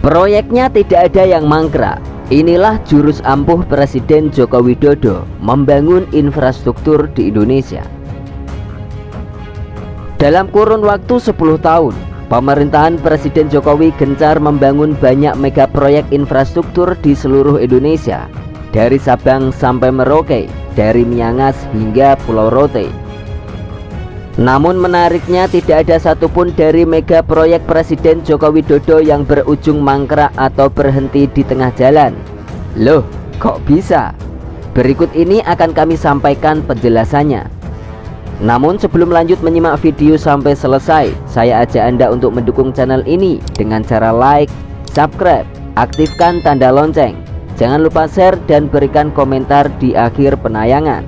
Proyeknya tidak ada yang mangkrak. Inilah jurus ampuh Presiden Joko Widodo membangun infrastruktur di Indonesia. Dalam kurun waktu 10 tahun, pemerintahan Presiden Jokowi gencar membangun banyak mega proyek infrastruktur di seluruh Indonesia, dari Sabang sampai Merauke, dari Miangas hingga Pulau Rote. Namun menariknya, tidak ada satupun dari mega proyek Presiden Joko Widodo yang berujung mangkrak atau berhenti di tengah jalan. Loh, kok bisa? Berikut ini akan kami sampaikan penjelasannya. Namun sebelum lanjut menyimak video sampai selesai, saya ajak Anda untuk mendukung channel ini dengan cara like, subscribe, aktifkan tanda lonceng. Jangan lupa share dan berikan komentar di akhir penayangan.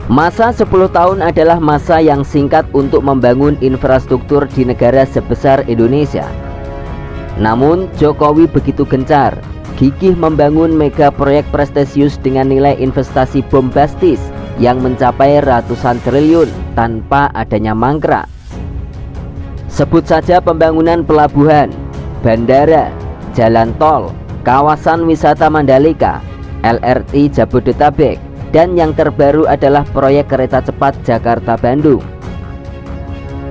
Masa 10 tahun adalah masa yang singkat untuk membangun infrastruktur di negara sebesar Indonesia. Namun Jokowi begitu gencar, gigih membangun mega proyek prestisius dengan nilai investasi bombastis yang mencapai ratusan triliun tanpa adanya mangkrak. Sebut saja pembangunan pelabuhan, bandara, jalan tol, kawasan wisata Mandalika, LRT Jabodetabek, dan yang terbaru adalah proyek kereta cepat Jakarta-Bandung.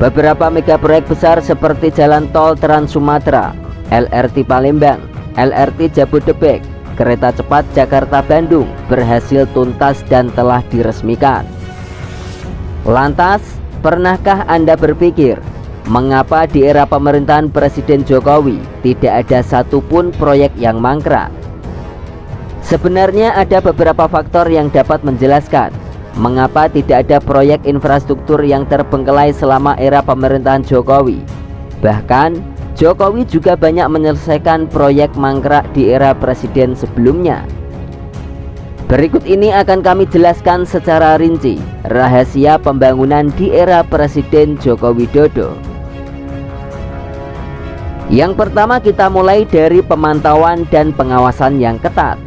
Beberapa mega proyek besar seperti jalan tol Trans Sumatera, LRT Palembang, LRT Jabodebek, kereta cepat Jakarta-Bandung berhasil tuntas dan telah diresmikan. Lantas, pernahkah Anda berpikir mengapa di era pemerintahan Presiden Jokowi tidak ada satupun proyek yang mangkrak? Sebenarnya ada beberapa faktor yang dapat menjelaskan mengapa tidak ada proyek infrastruktur yang terbengkelai selama era pemerintahan Jokowi. Bahkan Jokowi juga banyak menyelesaikan proyek mangkrak di era presiden sebelumnya. Berikut ini akan kami jelaskan secara rinci rahasia pembangunan di era Presiden Joko Widodo. Yang pertama, kita mulai dari pemantauan dan pengawasan yang ketat.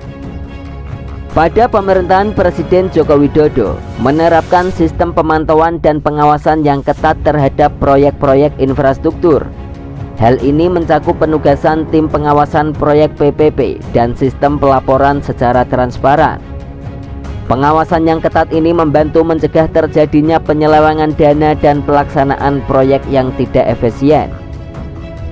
Pada pemerintahan Presiden Joko Widodo menerapkan sistem pemantauan dan pengawasan yang ketat terhadap proyek-proyek infrastruktur. Hal ini mencakup penugasan tim pengawasan proyek PPP dan sistem pelaporan secara transparan. Pengawasan yang ketat ini membantu mencegah terjadinya penyelewengan dana dan pelaksanaan proyek yang tidak efisien.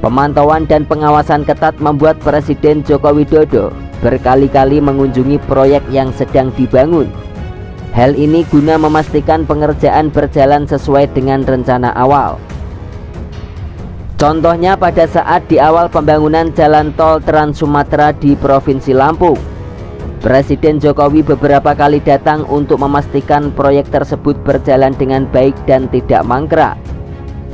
Pemantauan dan pengawasan ketat membuat Presiden Joko Widodo berkali-kali mengunjungi proyek yang sedang dibangun. Hal ini guna memastikan pengerjaan berjalan sesuai dengan rencana awal. Contohnya pada saat di awal pembangunan jalan tol Trans Sumatera di Provinsi Lampung, Presiden Jokowi beberapa kali datang untuk memastikan proyek tersebut berjalan dengan baik dan tidak mangkrak.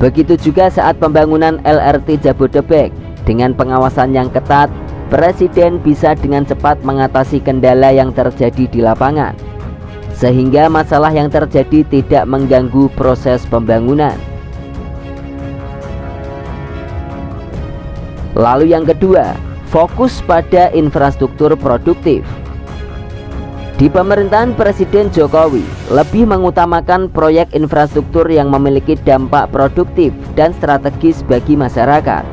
Begitu juga saat pembangunan LRT Jabodebek, dengan pengawasan yang ketat, Presiden bisa dengan cepat mengatasi kendala yang terjadi di lapangan, sehingga masalah yang terjadi tidak mengganggu proses pembangunan. Lalu yang kedua, fokus pada infrastruktur produktif. Di pemerintahan Presiden Jokowi lebih mengutamakan proyek infrastruktur yang memiliki dampak produktif dan strategis bagi masyarakat.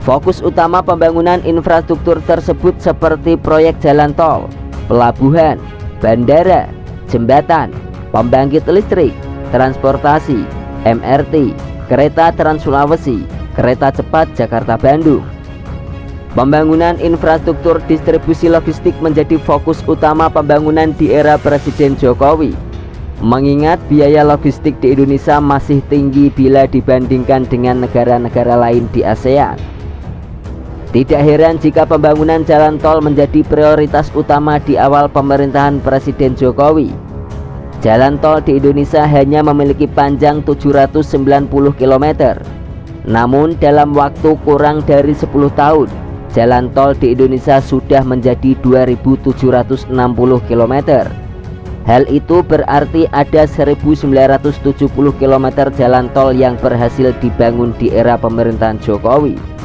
Fokus utama pembangunan infrastruktur tersebut seperti proyek jalan tol, pelabuhan, bandara, jembatan, pembangkit listrik, transportasi, MRT, kereta Trans Sulawesi, kereta cepat Jakarta-Bandung. Pembangunan infrastruktur distribusi logistik menjadi fokus utama pembangunan di era Presiden Jokowi. Mengingat biaya logistik di Indonesia masih tinggi bila dibandingkan dengan negara-negara lain di ASEAN. Tidak heran jika pembangunan jalan tol menjadi prioritas utama di awal pemerintahan Presiden Jokowi. Jalan tol di Indonesia hanya memiliki panjang 790 km. Namun dalam waktu kurang dari 10 tahun, jalan tol di Indonesia sudah menjadi 2.760 km. Hal itu berarti ada 1.970 km jalan tol yang berhasil dibangun di era pemerintahan Jokowi.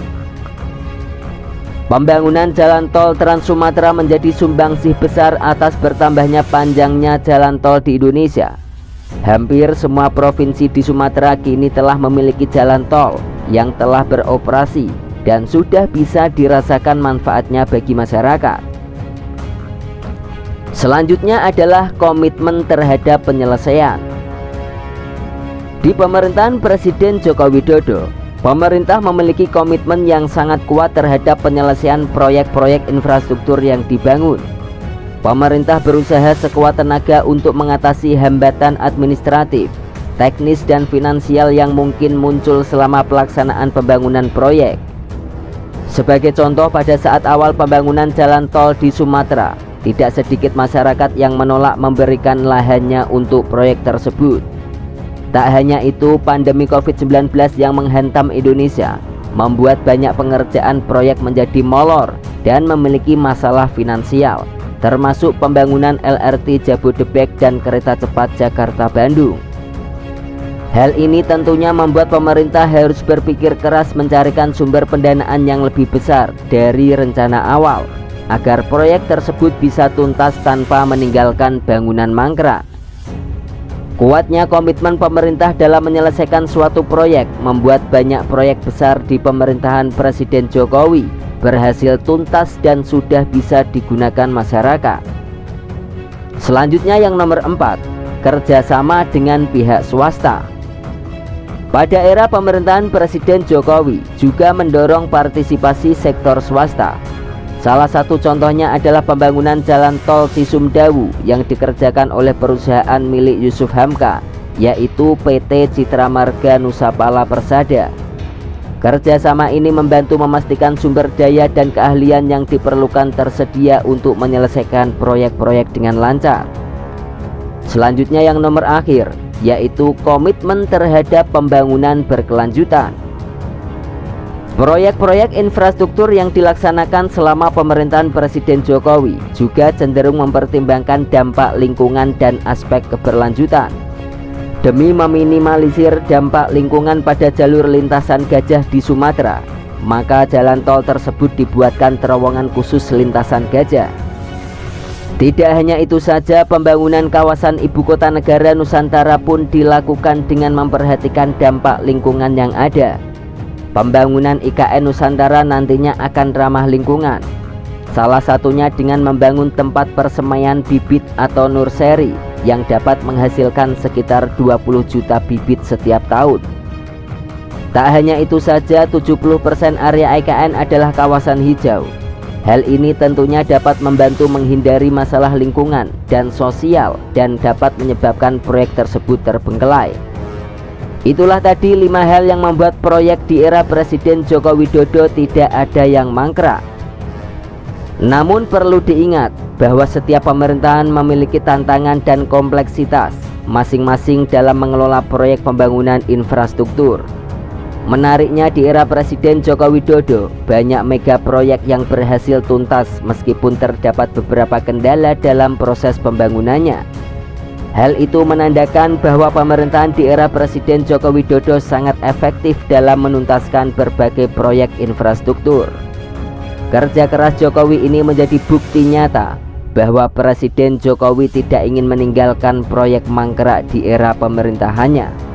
Pembangunan jalan tol Trans Sumatera menjadi sumbangsih besar atas bertambahnya panjangnya jalan tol di Indonesia. Hampir semua provinsi di Sumatera kini telah memiliki jalan tol yang telah beroperasi dan sudah bisa dirasakan manfaatnya bagi masyarakat. Selanjutnya adalah komitmen terhadap penyelesaian. Di pemerintahan Presiden Joko Widodo, pemerintah memiliki komitmen yang sangat kuat terhadap penyelesaian proyek-proyek infrastruktur yang dibangun. Pemerintah berusaha sekuat tenaga untuk mengatasi hambatan administratif, teknis dan finansial yang mungkin muncul selama pelaksanaan pembangunan proyek. Sebagai contoh, pada saat awal pembangunan jalan tol di Sumatera, tidak sedikit masyarakat yang menolak memberikan lahannya untuk proyek tersebut. Tak hanya itu, pandemi COVID-19 yang menghantam Indonesia membuat banyak pengerjaan proyek menjadi molor dan memiliki masalah finansial, termasuk pembangunan LRT Jabodebek dan kereta cepat Jakarta-Bandung. Hal ini tentunya membuat pemerintah harus berpikir keras mencarikan sumber pendanaan yang lebih besar dari rencana awal, agar proyek tersebut bisa tuntas tanpa meninggalkan bangunan mangkrak. Kuatnya komitmen pemerintah dalam menyelesaikan suatu proyek membuat banyak proyek besar di pemerintahan Presiden Jokowi berhasil tuntas dan sudah bisa digunakan masyarakat. Selanjutnya yang nomor 4, kerjasama dengan pihak swasta. Pada era pemerintahan Presiden Jokowi juga mendorong partisipasi sektor swasta. Salah satu contohnya adalah pembangunan jalan tol Cisumdawu yang dikerjakan oleh perusahaan milik Yusuf Hamka, yaitu PT Citra Marga Nusapala Persada. Kerjasama ini membantu memastikan sumber daya dan keahlian yang diperlukan tersedia untuk menyelesaikan proyek-proyek dengan lancar. Selanjutnya yang nomor akhir, yaitu komitmen terhadap pembangunan berkelanjutan. Proyek-proyek infrastruktur yang dilaksanakan selama pemerintahan Presiden Jokowi juga cenderung mempertimbangkan dampak lingkungan dan aspek keberlanjutan. Demi meminimalisir dampak lingkungan pada jalur lintasan gajah di Sumatera, maka jalan tol tersebut dibuatkan terowongan khusus lintasan gajah. Tidak hanya itu saja, pembangunan kawasan ibu kota negara Nusantara pun dilakukan dengan memperhatikan dampak lingkungan yang ada. Pembangunan IKN Nusantara nantinya akan ramah lingkungan. Salah satunya dengan membangun tempat persemaian bibit atau nursery yang dapat menghasilkan sekitar 20 juta bibit setiap tahun. Tak hanya itu saja, 70% area IKN adalah kawasan hijau. Hal ini tentunya dapat membantu menghindari masalah lingkungan dan sosial dan dapat menyebabkan proyek tersebut terbengkelai. Itulah tadi 5 hal yang membuat proyek di era Presiden Joko Widodo tidak ada yang mangkrak. Namun perlu diingat bahwa setiap pemerintahan memiliki tantangan dan kompleksitas masing-masing dalam mengelola proyek pembangunan infrastruktur. Menariknya, di era Presiden Joko Widodo banyak mega proyek yang berhasil tuntas meskipun terdapat beberapa kendala dalam proses pembangunannya. Hal itu menandakan bahwa pemerintahan di era Presiden Joko Widodo sangat efektif dalam menuntaskan berbagai proyek infrastruktur. Kerja keras Jokowi ini menjadi bukti nyata bahwa Presiden Jokowi tidak ingin meninggalkan proyek mangkrak di era pemerintahannya.